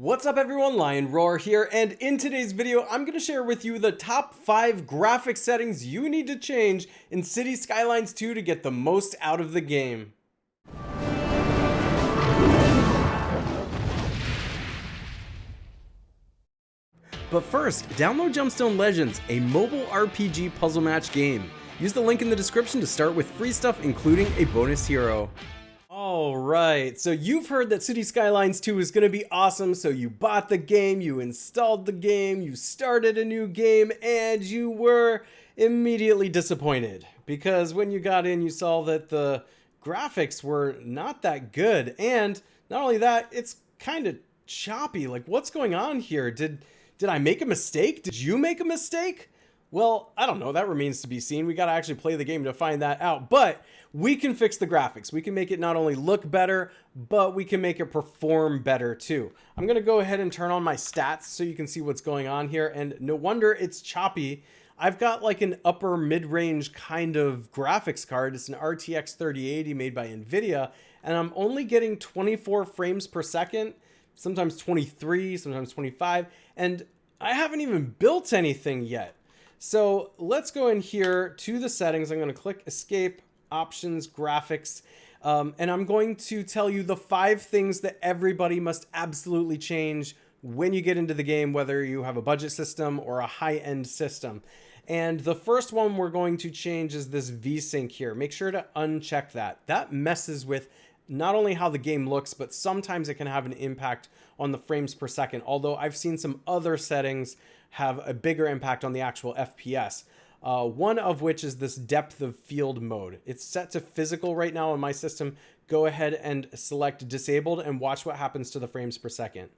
What's up everyone, Lion Roar here, and in today's video I'm going to share with you the top 5 graphic settings you need to change in Cities Skylines 2 to get the most out of the game. But first, download Jumpstone Legends, a mobile RPG puzzle match game. Use the link in the description to start with free stuff, including a bonus hero. Alright, so you've heard that Cities Skylines 2 is going to be awesome, so you bought the game, you installed the game, you started a new game, and you were immediately disappointed. Because when you got in, you saw that the graphics were not that good, and not only that, it's kind of choppy. Like, what's going on here? Did I make a mistake? Did you make a mistake? Well, I don't know. That remains to be seen. We got to actually play the game to find that out. But we can fix the graphics. We can make it not only look better, but we can make it perform better too. I'm going to go ahead and turn on my stats so you can see what's going on here. And no wonder it's choppy. I've got like an upper mid-range kind of graphics card. It's an RTX 3080 made by NVIDIA. And I'm only getting 24 frames per second, sometimes 23, sometimes 25. And I haven't even built anything yet. So let's go in here to the settings. I'm going to click escape, options, graphics, and I'm going to tell you the 5 things that everybody must absolutely change when you get into the game, whether you have a budget system or a high-end system. And the first one we're going to change is this VSync here. Make sure to uncheck that. That messes with not only how the game looks, but sometimes it can have an impact on the frames per second. Although I've seen some other settings have a bigger impact on the actual FPS. One of which is this depth of field mode. It's set to physical right now in my system. Go ahead and select disabled and watch what happens to the frames per second.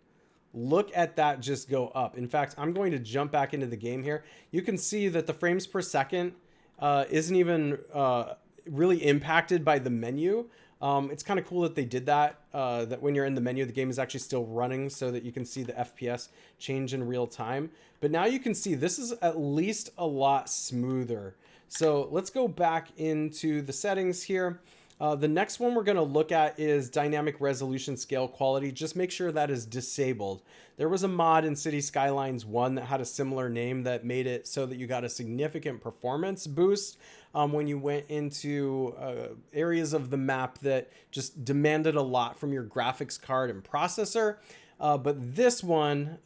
Look at that just go up. In fact, I'm going to jump back into the game here. You can see that the frames per second isn't even really impacted by the menu. It's kind of cool that they did that, that when you're in the menu, the game is actually still running so that you can see the FPS change in real time. But now you can see this is at least a lot smoother. So let's go back into the settings here. The next one we're going to look at is dynamic resolution scale quality. Just make sure that is disabled. There was a mod in Cities Skylines 1 that had a similar name that made it so that you got a significant performance boost when you went into areas of the map that just demanded a lot from your graphics card and processor. But this one,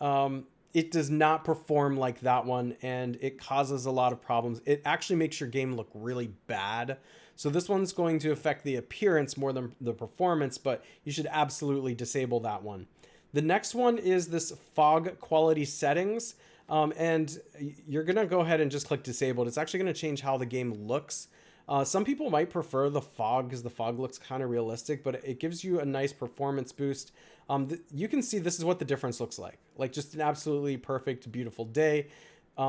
it does not perform like that one, and it causes a lot of problems. It actually makes your game look really bad. So this one's going to affect the appearance more than the performance, but you should absolutely disable that one. The next one is this fog quality settings. And you're going to go ahead and just click disabled. It's actually going to change how the game looks. Some people might prefer the fog because the fog looks kind of realistic, but it gives you a nice performance boost. You can see this is what the difference looks like just an absolutely perfect, beautiful day.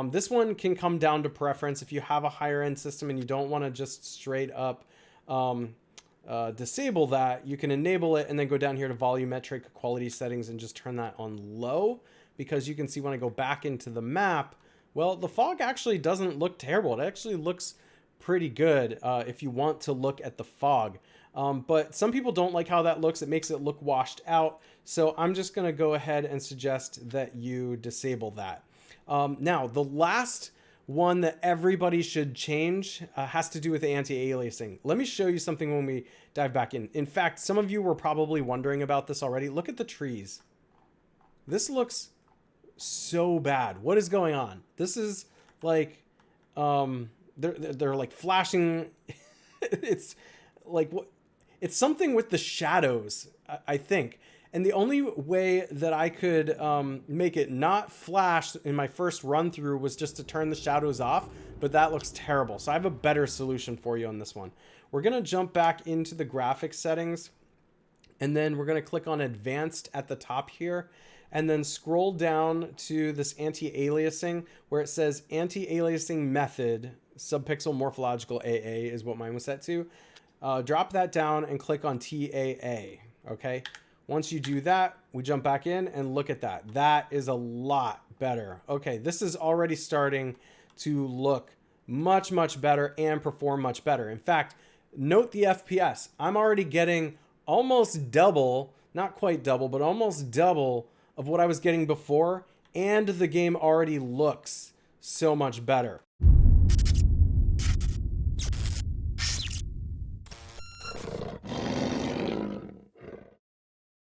This one can come down to preference. If you have a higher end system and you don't want to just straight up disable that, you can enable it and then go down here to volumetric quality settings and just turn that on low, because you can see when I go back into the map, well, the fog actually doesn't look terrible. It actually looks pretty good if you want to look at the fog. But some people don't like how that looks. It makes it look washed out. So I'm just going to go ahead and suggest that you disable that. Now, the last one that everybody should change has to do with anti-aliasing. Let me show you something when we dive back in. In fact, some of you were probably wondering about this already. Look at the trees. This looks so bad. What is going on? This is like, they're like flashing. It's like, what? It's something with the shadows, I think. And the only way that I could make it not flash in my first run through was just to turn the shadows off, but that looks terrible. So I have a better solution for you on this one. We're going to jump back into the graphics settings, and then we're going to click on advanced at the top here, and then scroll down to this anti-aliasing where it says anti-aliasing method, subpixel morphological AA is what mine was set to. Drop that down and click on TAA, okay? Once you do that, we jump back in and look at that. That is a lot better. Okay, this is already starting to look much, much better and perform much better. In fact, note the FPS. I'm already getting almost double, not quite double, but almost double of what I was getting before, and the game already looks so much better.